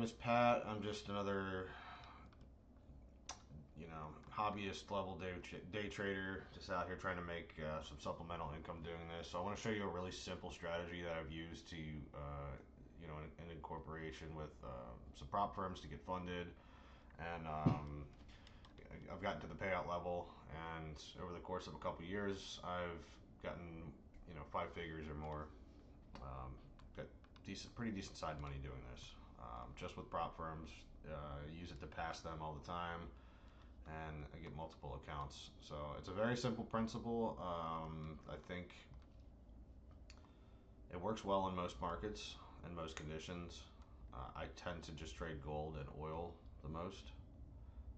is Pat. I'm just another, hobbyist level day trader, just out here trying to make some supplemental income doing this. So I want to show you a really simple strategy that I've used to, in incorporation with some prop firms to get funded, and I've gotten to the payout level, and over the course of a couple years, I've gotten, 5 figures or more. Got pretty decent side money doing this, just with prop firms. Use it to pass them all the time, and I get multiple accounts. So it's a very simple principle. I think it works well in most markets and most conditions. I tend to just trade gold and oil the most,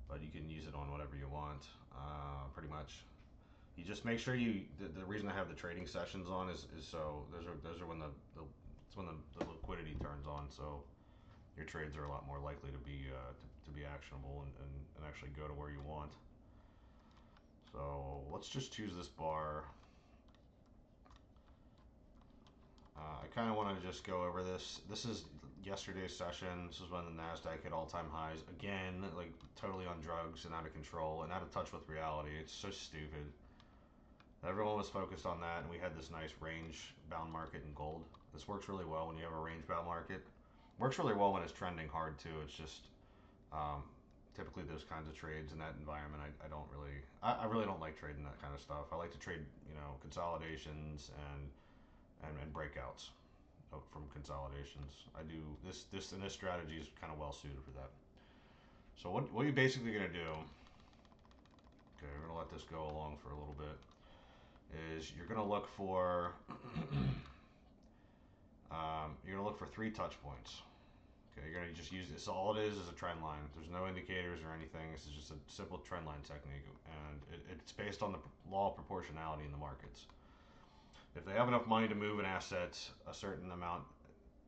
but you can use it on whatever you want, pretty much. You just make sure the reason I have the trading sessions on is so those are when it's when the liquidity turns on. So your trades are a lot more likely to be actionable and actually go to where you want. So let's just choose this bar. I kind of want to just go over this. This is yesterday's session. This is when the Nasdaq hit all-time highs again, like totally on drugs and out of control and out of touch with reality. It's so stupid. Everyone was focused on that, and we had this nice range-bound market in gold. This works really well when you have a range-bound market. Works really well when it's trending hard too. It's just typically those kinds of trades in that environment, I don't really, I really don't like trading that kind of stuff. I like to trade, consolidations and breakouts from consolidations. I do this and this strategy is kind of well suited for that. So what you're basically gonna do? Okay, we're gonna let this go along for a little bit. Is you're gonna look for you're gonna look for 3 touch points. Okay, you're gonna just use this. All it is a trend line. There's no indicators or anything. This is just a simple trend line technique, and it's based on the law of proportionality in the markets. If they have enough money to move an asset a certain amount,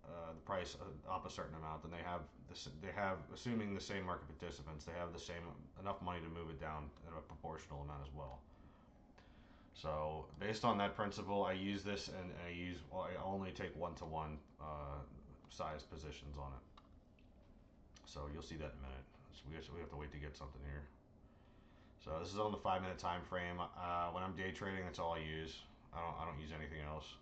the price up a certain amount, then they have this. They have, assuming the same market participants, they have the same enough money to move it down at a proportional amount as well. So based on that principle, I use this, and I only take one-to-one size positions on it. So you'll see that in a minute. So we have to wait to get something here. So this is on the 5 minute time frame. When I'm day trading, that's all I use. I don't use anything else.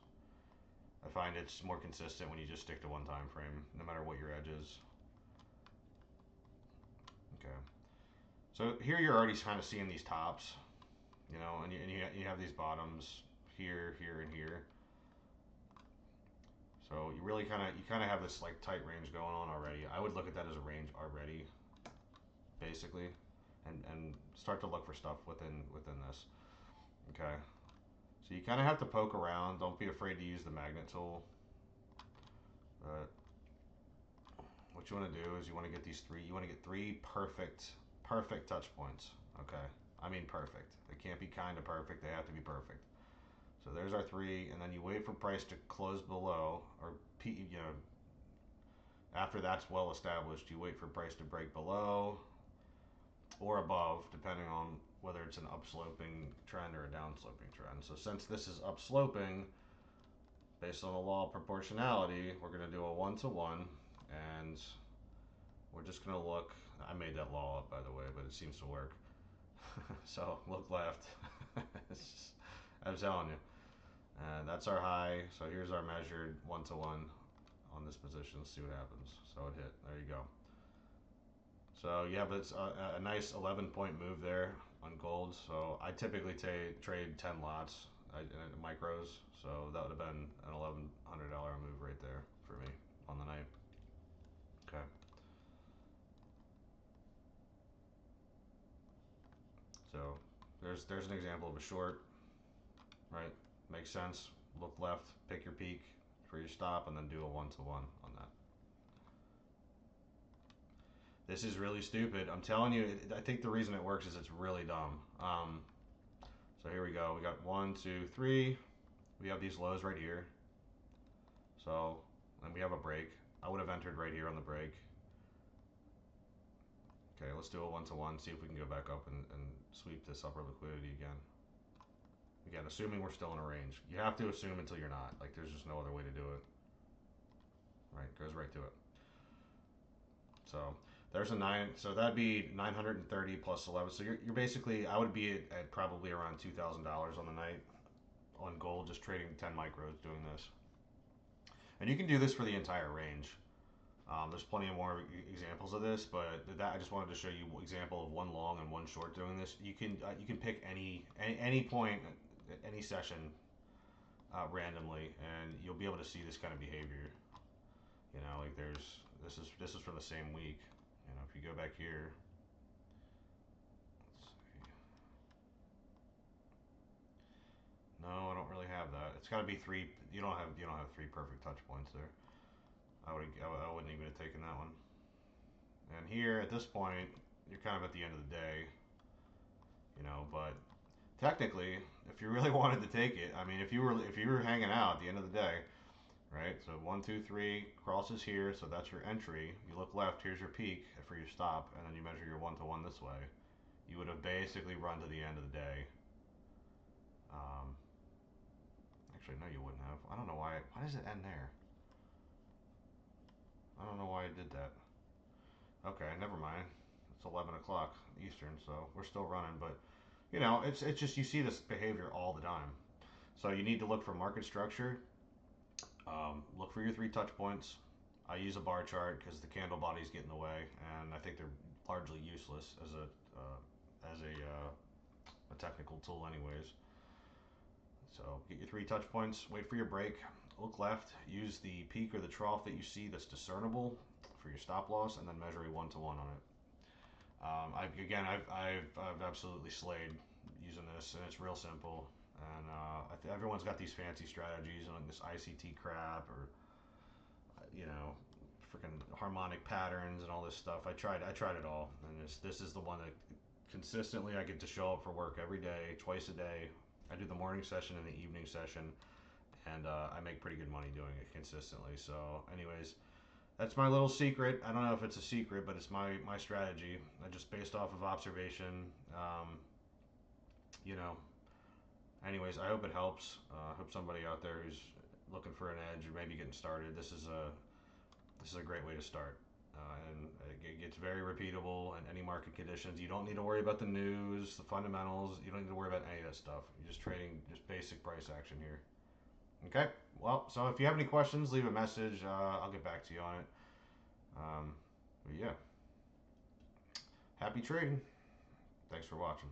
I find it's more consistent when you just stick to one time frame, no matter what your edge is. Okay. So here you're already kind of seeing these tops, and you have these bottoms here, here, and here. So you really kind of have this like tight range going on already. I would look at that as a range already, basically, and start to look for stuff within this. Okay. So you kind of have to poke around. Don't be afraid to use the magnet tool. But what you want to do is you want to get these three. You want to get three perfect touch points. Okay. I mean perfect. They can't be kind of perfect. They have to be perfect. So there's our three, and then you wait for price to close below, or after that's well established, you wait for price to break below or above, depending on whether it's an upsloping trend or a downsloping trend. So since this is upsloping, based on the law of proportionality, we're going to do a one-to-one, and we're just going to look. I made that law up, by the way, but it seems to work. So look left. I'm telling you. And that's our high. So here's our measured one-to-one on this position. Let's see what happens. So it hit. There you go. So you have a nice 11-point move there on gold. So I typically trade 10 lots in micros. So that would have been an $1,100 move right there for me on the night. Okay. So there's an example of a short, right? Makes sense. Look left, pick your peak for your stop, and then do a one-to-one on that. This is really stupid. I'm telling you, I think the reason it works is it's really dumb. So here we go. We got 1, 2, 3. We have these lows right here. So, and we have a break. I would have entered right here on the break. Okay, let's do a one-to-one, see if we can go back up and sweep this upper liquidity again. Again, assuming we're still in a range. You have to assume until you're not. Like, there's just no other way to do it. Right, goes right to it. So there's a 9. So that'd be 930 plus 11. So you're basically, I would be at probably around $2,000 on the night on gold, just trading 10 micros doing this. And you can do this for the entire range. There's plenty of more examples of this, but that I just wanted to show you an example of one long and one short doing this. You can pick any point, any session randomly, and you'll be able to see this kind of behavior. You know, like this is from the same week. You know, if you go back here, let's see. No, I don't really have that. It's got to be three. You don't have three perfect touch points there. I wouldn't even have taken that one. And here at this point, you're kind of at the end of the day, you know. But technically, if you really wanted to take it, I mean, if you were hanging out at the end of the day, right? So 1, 2, 3 crosses here, so that's your entry. You look left, here's your peak for your stop, and then you measure your 1 to 1 this way. You would have basically run to the end of the day. Um, Actually, no, you wouldn't have. I don't know why. Why does it end there? I don't know why I did that. Okay, never mind. It's 11 o'clock Eastern, so we're still running. But you know, it's just you see this behavior all the time. So you need to look for market structure. Look for your three touch points. I use a bar chart because the candle bodies get in the way, and I think they're largely useless as a technical tool, anyways. So get your three touch points. Wait for your break. Look left. Use the peak or the trough that you see that's discernible for your stop loss, and then measure a 1 to 1 on it. I've absolutely slayed using this, and it's real simple. And everyone's got these fancy strategies and like this ICT crap, or you know, freaking harmonic patterns and all this stuff. I tried it all, and this is the one that consistently I get to show up for work every day, twice a day. I do the morning session and the evening session, and I make pretty good money doing it consistently. So, anyways, that's my little secret. I don't know if it's a secret, but it's my strategy. I just based off of observation. You know. Anyways, I hope it helps. I hope somebody out there who's looking for an edge or maybe getting started. This is a great way to start. And it gets very repeatable in any market conditions. You don't need to worry about the news, the fundamentals. You don't need to worry about any of that stuff. You're just trading just basic price action here. Okay. Well, so if you have any questions, leave a message. I'll get back to you on it. But yeah, happy trading. Thanks for watching.